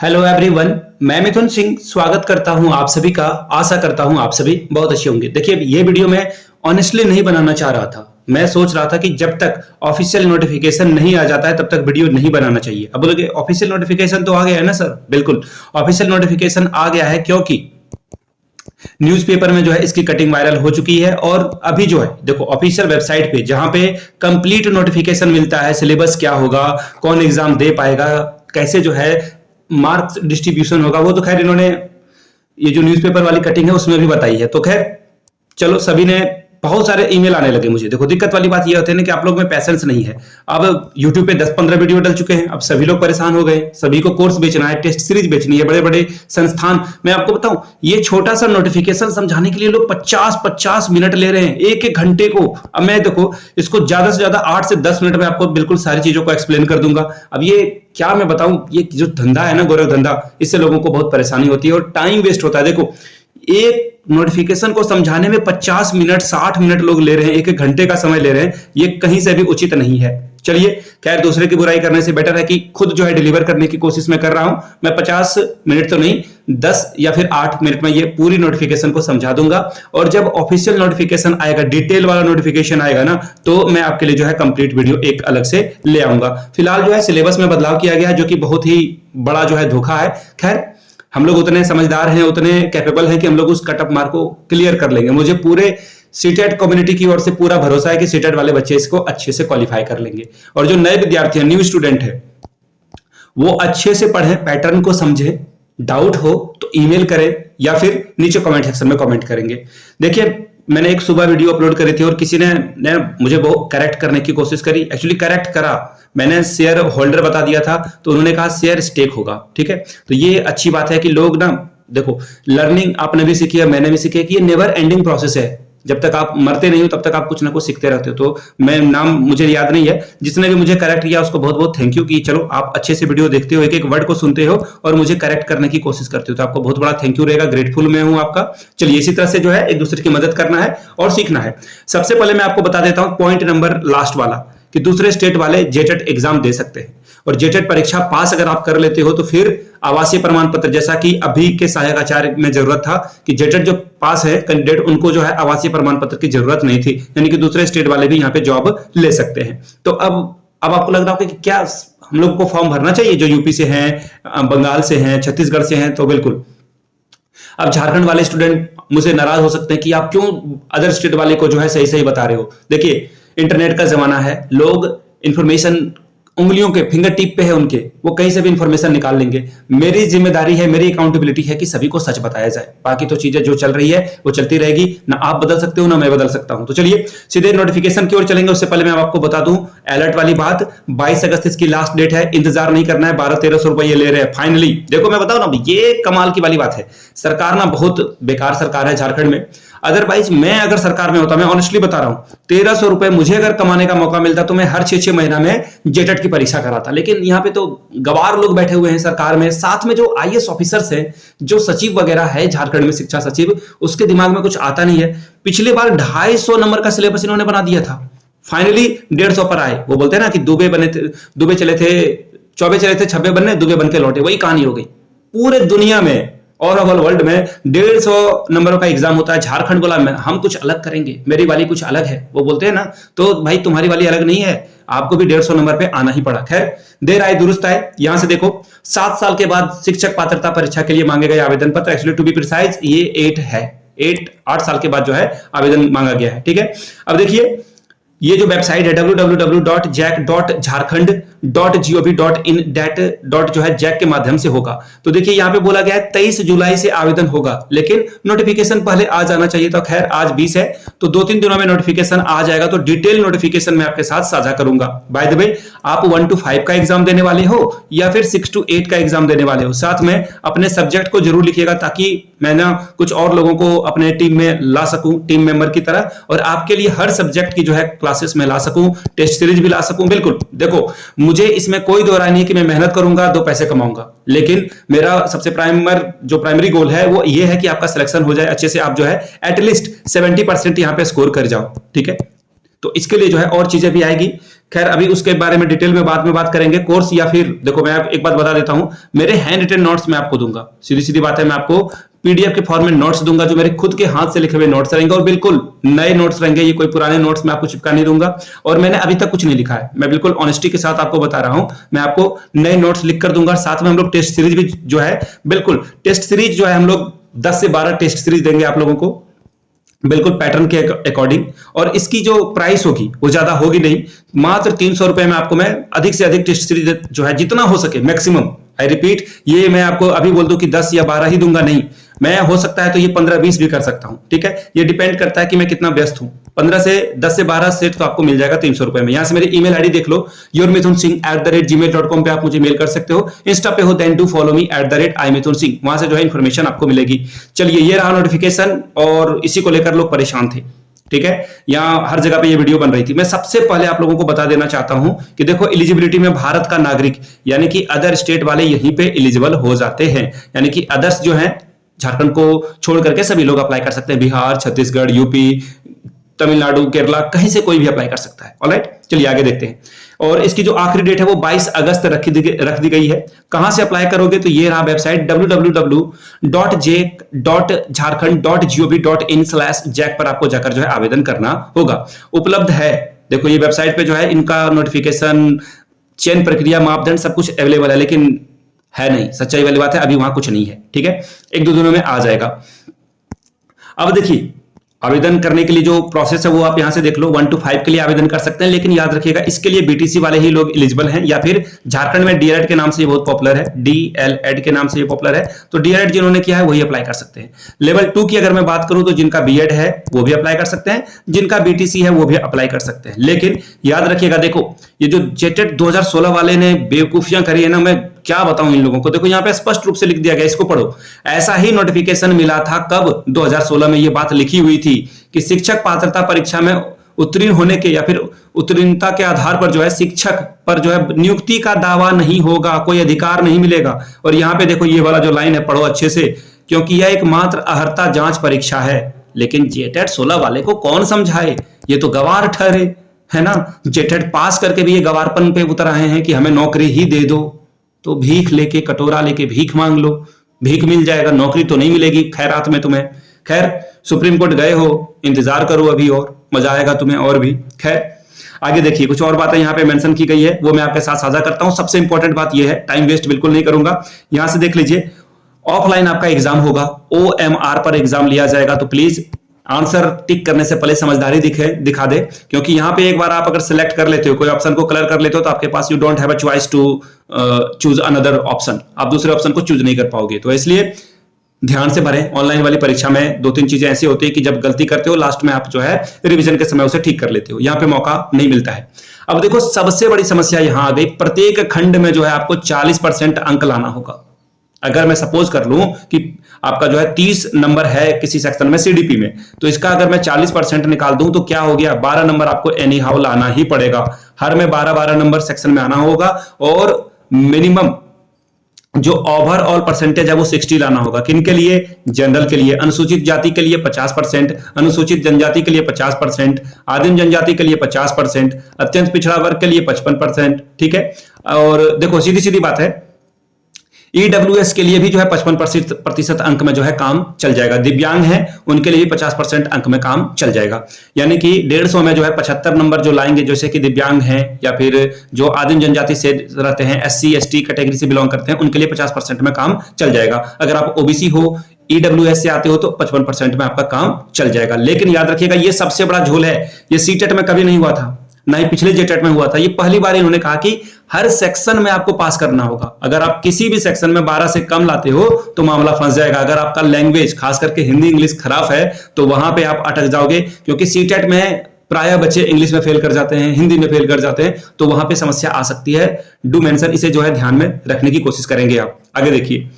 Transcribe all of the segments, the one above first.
Hello everyone, मैं मिथुन सिंह स्वागत करता हूं आप सभी का। आशा करता हूं आप सभी बहुत अच्छे होंगे। देखिए, ये वीडियो मैं ऑनेस्टली नहीं बनाना चाह रहा था। मैं सोच रहा था कि जब तक ऑफिशियल नोटिफिकेशन नहीं आ जाता है तब तक वीडियो नहीं बनाना चाहिए। अब बोलोगे ऑफिशियल नोटिफिकेशन तो आ गया है ना सर? बिल्कुल, ऑफिशियल नोटिफिकेशन आ गया है क्योंकि न्यूज़पेपर में जो है इसकी कटिंग वायरल हो चुकी है। और अभी जो है देखो, ऑफिशियल वेबसाइट पे जहां पे कंप्लीट नोटिफिकेशन मिलता है, सिलेबस क्या होगा, कौन एग्जाम दे पाएगा, कैसे जो है मार्क्स डिस्ट्रीब्यूशन होगा, वो तो खैर इन्होंने ये जो न्यूज़पेपर वाली कटिंग है उसमें भी बताई है। तो खैर चलो, सभी ने बहुत सारे ईमेल आने लगे मुझे। देखो, दिक्कत वाली बात ये होती है ना कि आप लोग में पैसेंस नहीं है। अब YouTube पे 10-15 वीडियो डल चुके हैं, अब सभी लोग परेशान हो गए। सभी को कोर्स बेचना है, टेस्ट सीरीज बेचनी है, बड़े बड़े संस्थान। मैं आपको बताऊं, ये छोटा सा नोटिफिकेशन समझाने के लिए लोग 50-50 मिनट ले रहे हैं, एक एक घंटे को। अब मैं देखो, इसको ज्यादा से ज्यादा 8 से 10 मिनट में आपको बिल्कुल सारी चीजों को एक्सप्लेन कर दूंगा। अब ये क्या मैं बताऊं, ये जो धंधा है ना, गोरख धंधा, इससे लोगों को बहुत परेशानी होती है और टाइम वेस्ट होता है। देखो, एक नोटिफिकेशन को समझाने में 50 मिनट 60 मिनट लोग ले रहे हैं, एक एक घंटे का समय ले रहे हैं। ये कहीं से भी उचित नहीं है। चलिए खैर, दूसरे की बुराई करने से बेटर है कि खुद जो है डिलीवर करने की कोशिश मैं कर रहा हूं। मैं 50 मिनट तो नहीं, 10 या फिर 8 मिनट में ये पूरी नोटिफिकेशन को समझा दूंगा। और जब ऑफिशियल नोटिफिकेशन आएगा, डिटेल वाला नोटिफिकेशन आएगा ना, तो मैं आपके लिए जो है कंप्लीट वीडियो एक अलग से ले आऊंगा। फिलहाल जो है सिलेबस में बदलाव किया गया है, जो कि बहुत ही बड़ा जो है धोखा है। खैर, हम लोग उतने समझदार हैं, उतने कैपेबल हैं कि हम लोग उस कट ऑफ मार्क को क्लियर कर लेंगे। मुझे पूरे सीटेट कम्युनिटी की ओर से पूरा भरोसा है कि सीटेट वाले बच्चे इसको अच्छे से क्वालिफाई कर लेंगे। और जो नए विद्यार्थी हैं, न्यू स्टूडेंट है, वो अच्छे से पढ़ें, पैटर्न को समझें। डाउट हो तो ईमेल करें या फिर नीचे कमेंट सेक्शन में कमेंट करेंगे। देखिए, मैंने एक सुबह वीडियो अपलोड करी थी और किसी ने मुझे बहुत करेक्ट करने की कोशिश करी। एक्चुअली करेक्ट करा, मैंने शेयर होल्डर बता दिया था तो उन्होंने कहा शेयर स्टेक होगा। ठीक है, तो ये अच्छी बात है कि लोग ना, देखो, लर्निंग आपने भी सीखी है, मैंने भी सीखी है कि ये नेवर एंडिंग प्रोसेस है। जब तक आप मरते नहीं हो तब तक आप कुछ ना कुछ सीखते रहते हो। तो मैं नाम मुझे याद नहीं है, जिसने भी मुझे करेक्ट किया उसको बहुत बहुत थैंक यू कि चलो आप अच्छे से वीडियो देखते हो, एक एक वर्ड को सुनते हो और मुझे करेक्ट करने की कोशिश करते हो। तो आपको बहुत बड़ा थैंक यू रहेगा, ग्रेटफुल मैं हूं आपका। चलिए, इसी तरह से जो है एक दूसरे की मदद करना है और सीखना है। सबसे पहले मैं आपको बता देता हूं पॉइंट नंबर लास्ट वाला, कि दूसरे स्टेट वाले जेटेट एग्जाम दे सकते हैं। और जेटेट परीक्षा पास अगर आप कर लेते हो तो फिर आवासीय प्रमाण पत्र, जैसा कि अभी के सहायक आचार्य में जरूरत था कि जेटेट जो पास है कैंडिडेट, उनको जो है आवासीय प्रमाण पत्र की जरूरत नहीं थी। यानी कि दूसरे स्टेट वाले भी यहाँ पे जॉब ले सकते हैं। तो अब आपको लग रहा होगा कि क्या हम लोग को फॉर्म भरना चाहिए जो यूपी से हैं, बंगाल से हैं, छत्तीसगढ़ से हैं? तो बिल्कुल। अब झारखंड वाले स्टूडेंट मुझसे नाराज हो सकते हैं कि आप क्यों अदर स्टेट वाले को जो है सही सही बता रहे हो। देखिए, इंटरनेट का जमाना है, लोग इंफॉर्मेशन उंगलियों के फिंगर टिप पे है उनके, वो कहीं से भी इंफॉर्मेशन निकाल लेंगे। मेरी जिम्मेदारी है, मेरी अकाउंटेबिलिटी है कि सभी को सच बताया जाए। बाकी तो चीजें जो चल रही है वो चलती रहेगी, ना आप बदल सकते हो ना मैं बदल सकता हूं। तो चलिए सीधे नोटिफिकेशन की ओर चलेंगे। उससे पहले मैं आपको बता दूं अलर्ट वाली बात, 22 अगस्त इसकी लास्ट डेट है। इंतजार नहीं करना है, 1200-1300 रुपये ले रहे हैं फाइनली। देखो, मैं बताऊं ना, ये कमाल की वाली बात है। सरकार ना बहुत बेकार सरकार है झारखंड में। अदरवाइज मैं अगर सरकार में होता, मैं ऑनेस्टली बता रहा हूं, 1300 रुपए मुझे अगर कमाने का मौका मिलता तो मैं हर 6-6 महीना में जेटेट की परीक्षा कराता। लेकिन यहाँ पे तो गवार लोग बैठे हुए हैं सरकार में, साथ में जो आईएएस ऑफिसर्स हैं, जो सचिव वगैरह है झारखंड में, शिक्षा सचिव, उसके दिमाग में कुछ आता नहीं है। पिछले बार 250 नंबर का सिलेबस इन्होंने बना दिया था, फाइनली 150 पर आए। वो बोलते हैं ना कि दुबे चले थे, चौबे चले थे, छब्बे बनने, दुबे बन के लौटे। वही कहानी हो गई पूरे दुनिया में। और ओवरऑल वर्ल्ड में 150 नंबरों का एग्जाम होता है। झारखंड बोला हम कुछ अलग करेंगे, मेरी वाली कुछ अलग है। वो बोलते हैं ना, तो भाई तुम्हारी वाली अलग नहीं है, आपको भी 150 नंबर पे आना ही पड़ा। खैर, देर आए दुरुस्त आए। यहां से देखो, 7 साल के बाद शिक्षक पात्रता परीक्षा के लिए मांगे गए आवेदन पत्र, एक्चुअली टू बी प्रिसाइज ये 8 है। 8 साल के बाद जो है आवेदन मांगा गया है। ठीक है, अब देखिए ये जो वेबसाइट है www.jack.jharkhand.gov.in जो है जैक के माध्यम से होगा। तो देखिए यहाँ पे बोला गया है 23 जुलाई से आवेदन होगा, लेकिन नोटिफिकेशन पहले आ जाना चाहिए था। खैर, आज 20 है तो 2-3 दिनों में नोटिफिकेशन आ जाएगा। तो डिटेल नोटिफिकेशन मैं आपके साथ साझा करूंगा। बाय द वे, आप 1 to 5 का एग्जाम देने वाले हो या फिर 6 to 8 का एग्जाम देने वाले हो, साथ में अपने सब्जेक्ट को जरूर लिखिएगा, ताकि मैं ना कुछ और लोगों को अपने टीम में ला सकूं, टीम मेंबर की तरह, और आपके लिए हर सब्जेक्ट की जो है क्लासेस में ला सकूं, टेस्ट सीरीज भी ला सकूं। बिल्कुल, देखो, मुझे इसमें कोई दो राय नहीं कि मैं मेहनत करूंगा, 2 पैसे कमाऊंगा, लेकिन मेरा सबसे प्राइमरी गोल है वो ये है कि आपका सिलेक्शन हो जाए अच्छे से, आप जो है एटलीस्ट 70% यहां पे स्कोर कर जाओ। ठीक है, तो इसके लिए जो है और चीजें भी आएगी। खैर अभी उसके बारे में डिटेल में बाद में बात करेंगे। कोर्स या फिर देखो मैं एक बात बता देता हूं, मेरे हैंड रिटन नोट्स मैं आपको दूंगा, सीधी सीधी बात है, मैं आपको पीडीएफ के फॉर्म में नोट्स दूंगा जो मेरे खुद के हाथ से लिखे हुए नोट्स रहेंगे, और बिल्कुल नए नोट्स रहेंगे, ये कोई पुराने नोट्स मैं आपको चिपका नहीं दूंगा। और मैंने अभी तक कुछ नहीं लिखा है, मैं बिल्कुल ऑनेस्टी के साथ आपको बता रहा हूं, मैं आपको नए नोट्स लिख कर दूंगा। साथ में हम लोग टेस्ट सीरीज भी जो है, बिल्कुल टेस्ट सीरीज जो है हम लोग 10 से 12 टेस्ट सीरीज देंगे आप लोगों को, बिल्कुल पैटर्न के अकॉर्डिंग। और इसकी जो प्राइस होगी वो ज्यादा होगी नहीं, मात्र 300 रुपए में आपको मैं अधिक से अधिक टेस्ट सीरीज जो है जितना हो सके मैक्सिमम, आई रिपीट, ये मैं आपको अभी बोल दूं कि 10 या 12 ही दूंगा, नहीं, मैं हो सकता है तो ये 15-20 भी कर सकता हूं, ठीक है, ये डिपेंड करता है कि मैं कितना व्यस्त हूं। 10 से 12 सेट तो आपको मिल जाएगा 300 रुपए में। यहां से मेरी ईमेल आईडी देख लो, yourmithunsingh@gmail.com पे आप मुझे मेल कर सकते हो। इंस्टा पे हो then do follow me @imithunsingh, वहां से जो है इंफॉर्मेशन आपको मिलेगी। चलिए, ये रहा नोटिफिकेशन, और इसी को लेकर लोग परेशान थे, ठीक है, यहां हर जगह पे ये वीडियो बन रही थी। मैं सबसे पहले आप लोगों को बता देना चाहता हूं कि देखो, एलिजिबिलिटी में भारत का नागरिक यानी कि अदर स्टेट वाले यहीं पे एलिजिबल हो जाते हैं, यानी कि अदर्स जो है झारखंड को छोड़ करके सभी लोग अप्लाई कर सकते हैं, बिहार, छत्तीसगढ़, यूपी, तमिलनाडु, केरला, कहीं से कोई भी अप्लाई कर सकता है। ऑलराइट, चलिए आगे देखते हैं। और इसकी जो आखिरी डेट है वो 22 अगस्त रख दी गई है। कहां से अप्लाई करोगे, तो ये रहा वेबसाइट www.jharkhand.gov.in/jack पर आपको जाकर जो है आवेदन करना होगा। उपलब्ध है, देखो ये वेबसाइट पे जो है इनका नोटिफिकेशन, चयन प्रक्रिया, मापदंड सब कुछ अवेलेबल है, लेकिन है नहीं, सच्चाई वाली बात है, अभी वहां कुछ नहीं है, ठीक है, 1-2 दिनों में आ जाएगा। अब देखिए, आवेदन करने के लिए जो प्रोसेस है वो आप यहां से देख लो, 1 to 5 के लिए आवेदन कर सकते हैं, लेकिन याद रखिएगा इसके लिए बीटीसी वाले ही लोग एलिजिबल हैं, या फिर झारखंड में डीएलएड के नाम से ये बहुत पॉपुलर है, डीएलएड के नाम से ये पॉपुलर है, तो डीएलएड जिन्होंने किया है वही अप्लाई कर सकते हैं। लेवल 2 की अगर मैं बात करूं तो जिनका बीएड है वो भी अप्लाई कर सकते हैं, जिनका बीटीसी है वो भी अप्लाई कर सकते हैं। लेकिन याद रखिएगा, देखो ये जो जेटेट 2016 वाले ने बेवकूफियां करी है ना, मैं क्या बताऊं इन लोगों को। देखो यहाँ पे स्पष्ट रूप से लिख दिया गया, इसको पढ़ो। ऐसा ही नोटिफिकेशन मिला था कब, 2016 में ये बात लिखी हुई थी कि शिक्षक पात्रता परीक्षा में उत्तीर्ण होने के या फिर उत्तीर्णता के आधार पर जो है शिक्षक पर जो है नियुक्ति का दावा नहीं होगा, कोई अधिकार नहीं मिलेगा। और यहाँ पे देखो ये वाला जो लाइन है, पढ़ो अच्छे से, क्योंकि यह एक मात्र अर्हता जांच परीक्षा है। लेकिन जेटेट 16 वाले को कौन समझाए, ये तो गवार ठहरे, है ना। जेटेट पास करके भी ये गवारपन पे उतर आए हैं कि हमें नौकरी ही दे दो, तो भीख लेके, कटोरा लेके भीख मांग लो, भीख मिल जाएगा, नौकरी तो नहीं मिलेगी खैरात में तुम्हें। खैर, सुप्रीम कोर्ट गए हो, इंतजार करो अभी और मजा आएगा तुम्हें और भी। खैर आगे देखिए, कुछ और बातें यहाँ पे मेंशन की गई है, वो मैं आपके साथ साझा करता हूं। सबसे इंपॉर्टेंट बात ये है, टाइम वेस्ट बिल्कुल नहीं करूंगा, यहां से देख लीजिए, ऑफलाइन आपका एग्जाम होगा, OMR पर एग्जाम लिया जाएगा, तो प्लीज आंसर टिक करने से पहले समझदारी दिखा दे, क्योंकि यहां पे एक बार आप अगर सिलेक्ट कर लेते हो, कोई ऑप्शन को कलर कर लेते हो, तो आपके पास you don't have a choice to choose another option, आप दूसरे ऑप्शन को चूज नहीं कर पाओगे। तो इसलिए ध्यान से भरें। ऑनलाइन वाली परीक्षा में 2-3 चीजें ऐसी होती है कि जब गलती करते हो लास्ट में आप जो है रिवीजन के समय उसे ठीक कर लेते हो, यहां पे मौका नहीं मिलता है। अब देखो, सबसे बड़ी समस्या यहां आ गई, प्रत्येक खंड में जो है आपको 40% अंक लाना होगा। अगर मैं सपोज कर लूं कि आपका जो है 30 नंबर है किसी सेक्शन में सीडीपी में, तो इसका अगर मैं 40% निकाल दूं तो क्या हो गया, 12 नंबर आपको एनी हाउ लाना ही पड़ेगा। हर में 12-12 नंबर सेक्शन में आना होगा, और मिनिमम जो ओवरऑल परसेंटेज है वो 60 लाना होगा। किन के लिए, जनरल के लिए, अनुसूचित जाति के लिए 50%, अनुसूचित जनजाति के लिए 50%, आदिम जनजाति के लिए 50%, अत्यंत पिछड़ा वर्ग के लिए 55%, ठीक है। और देखो सीधी सीधी बात है, ईडब्ल्यूएस के लिए भी जो है 55% अंक में जो है काम चल जाएगा। दिव्यांग हैं उनके लिए भी 50% अंक में काम चल जाएगा, यानी कि 150 में जो है 75 नंबर जो लाएंगे, जैसे कि दिव्यांग हैं या फिर जो आदिम जनजाति से रहते हैं, SC ST कैटेगरी से बिलोंग करते हैं, उनके लिए 50% में काम चल जाएगा। अगर आप ओबीसी हो, ईडब्ल्यूएस से आते हो, तो 55% में आपका काम चल जाएगा। लेकिन याद रखिएगा, ये सबसे बड़ा झोल है, ये सीटेट में कभी नहीं हुआ था, ना ही पिछले जेटेट में हुआ था। ये पहली बार इन्होंने कहा कि हर सेक्शन में आपको पास करना होगा। अगर आप किसी भी सेक्शन में 12 से कम लाते हो तो मामला फंस जाएगा। अगर आपका लैंग्वेज खास करके हिंदी इंग्लिश खराब है तो वहां पे आप अटक जाओगे, क्योंकि सीटेट में प्राय बच्चे इंग्लिश में फेल कर जाते हैं, हिंदी में फेल कर जाते हैं, तो वहां पे समस्या आ सकती है। डू मेंशन, इसे जो है ध्यान में रखने की कोशिश करेंगे आप। आगे देखिए,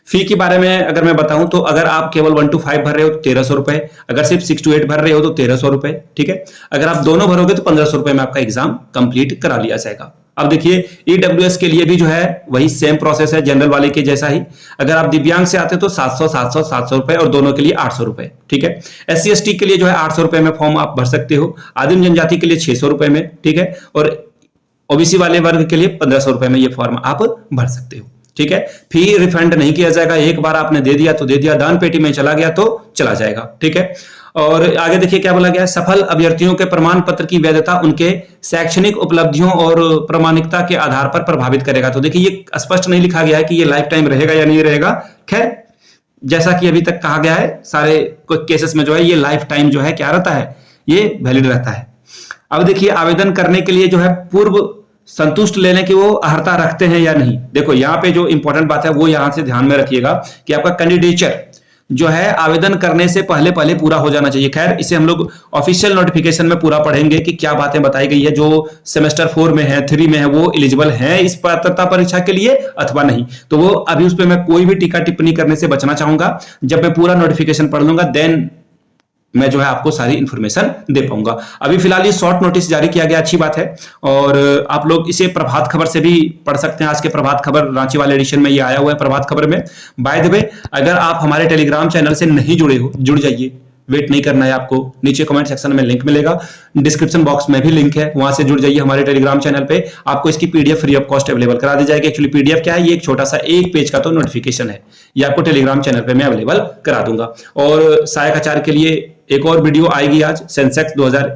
फी के बारे में अगर मैं बताऊं तो अगर आप केवल 1 to 5 भर रहे हो तो 1300 रुपए, अगर सिर्फ 6 to 8 भर रहे हो तो 1300 रुपए, ठीक है। अगर आप दोनों भरोगे तो 1500 रुपए में आपका एग्जाम कंप्लीट करा लिया जाएगा। अब देखिए, ईडब्ल्यूएस के लिए भी जो है वही सेम प्रोसेस है, जनरल वाले के जैसा ही। अगर आप दिव्यांग से आते हो तो 700 रुपए, और दोनों के लिए 800 रुपए, ठीक है। SC ST के लिए जो है 800 रुपए में फॉर्म आप भर सकते हो, आदिम जनजाति के लिए 600 रुपए में, ठीक है। और ओबीसी वाले वर्ग के लिए 1500 रुपए में ये फॉर्म आप भर सकते हो। ठीक है, फी रिफंड नहीं किया जाएगा, एक बार आपने दे दिया तो दे दिया, दान पेटी में चला गया तो चला जाएगा। ठीक है, और आगे देखिए क्या बोला गया है, सफल अभ्यर्थियों के प्रमाण पत्र की वैधता उनके शैक्षणिक उपलब्धियों और प्रामाणिकता के आधार पर प्रभावित करेगा। तो देखिए ये स्पष्ट नहीं लिखा गया है कि ये लाइफ टाइम रहेगा या नहीं रहेगा। खैर, जैसा कि अभी तक कहा गया है, सारे केसेस में जो है ये लाइफ टाइम जो है क्या रहता है, ये वैलिड रहता है। अब देखिए आवेदन करने के लिए जो है पूर्व संतुष्ट लेने की वो अर्हता रखते हैं या नहीं। देखो यहाँ पे जो इंपॉर्टेंट बात है वो यहां से ध्यान में रखिएगा कि आपका कैंडिडेचर जो है आवेदन करने से पहले पहले पूरा हो जाना चाहिए। खैर, इसे हम लोग ऑफिशियल नोटिफिकेशन में पूरा पढ़ेंगे कि क्या बातें बताई गई है, जो सेमेस्टर 4 में है, 3 में है, वो एलिजिबल है इस पात्रता परीक्षा के लिए अथवा नहीं। तो वो अभी उस पर मैं कोई भी टीका टिप्पणी करने से बचना चाहूंगा। जब मैं पूरा नोटिफिकेशन पढ़ लूंगा देन मैं जो है आपको सारी इंफॉर्मेशन दे पाऊंगा। अभी फिलहाल ये शॉर्ट नोटिस जारी किया गया, अच्छी बात है। और आप लोग इसे प्रभात खबर से भी पढ़ सकते हैं। आज के प्रभात खबर रांची वाले एडिशन में ये आया हुआ है प्रभात खबर में। बाय द वे, अगर आप हमारे टेलीग्राम चैनल से नहीं जुड़े हो, जुड़ जाइए, वेट नहीं करना है आपको। नीचे कमेंट सेक्शन में लिंक मिलेगा, डिस्क्रिप्शन बॉक्स में भी लिंक है, वहां से जुड़ जाइए हमारे टेलीग्राम चैनल पे। आपको इसकी PDF free of cost available करा दी जाएगी। एक्चुअली पीडीएफ क्या है, ये एक छोटा सा 1 पेज का तो नोटिफिकेशन है, ये आपको टेलीग्राम चैनल पे मैं अवेलेबल करा दूंगा। और सहायक आचार्य के लिए एक और वीडियो आएगी आज, सेंसेक्स 2000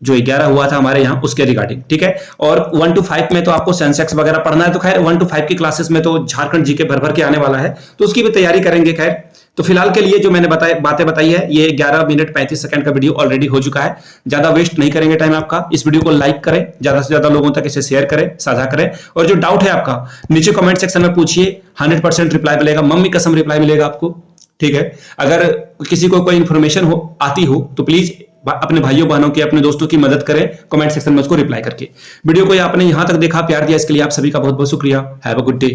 जो 11 हुआ था हमारे यहाँ, उसके रिगार्डिंग। ठीक है, और 1 to 5 में तो आपको सेंसेक्स वगैरह पढ़ना है। तो खैर 1 to 5 की क्लासेस में तो झारखंड जीके भर भर के आने वाला है, तो उसकी भी तैयारी करेंगे। खैर, तो फिलहाल के लिए जो मैंने बातें बताई है, ये 11 मिनट 35 सेकंड का वीडियो ऑलरेडी हो चुका है। ज्यादा वेस्ट नहीं करेंगे टाइम आपका। इस वीडियो को लाइक करें, ज्यादा से ज्यादा लोगों तक इसे शेयर करें, साझा करें। और जो डाउट है आपका नीचे कमेंट सेक्शन में पूछिए, 100% रिप्लाई मिलेगा, मम्मी कसम रिप्लाई मिलेगा आपको। ठीक है, अगर किसी को कोई इंफॉर्मेशन आती हो तो प्लीज अपने भाइयों बहनों के, अपने दोस्तों की मदद करें कमेंट सेक्शन में उसको रिप्लाई करके। वीडियो को आपने यहां तक देखा, प्यार दिया, इसके लिए आप सभी का बहुत बहुत शुक्रिया। Have a good day.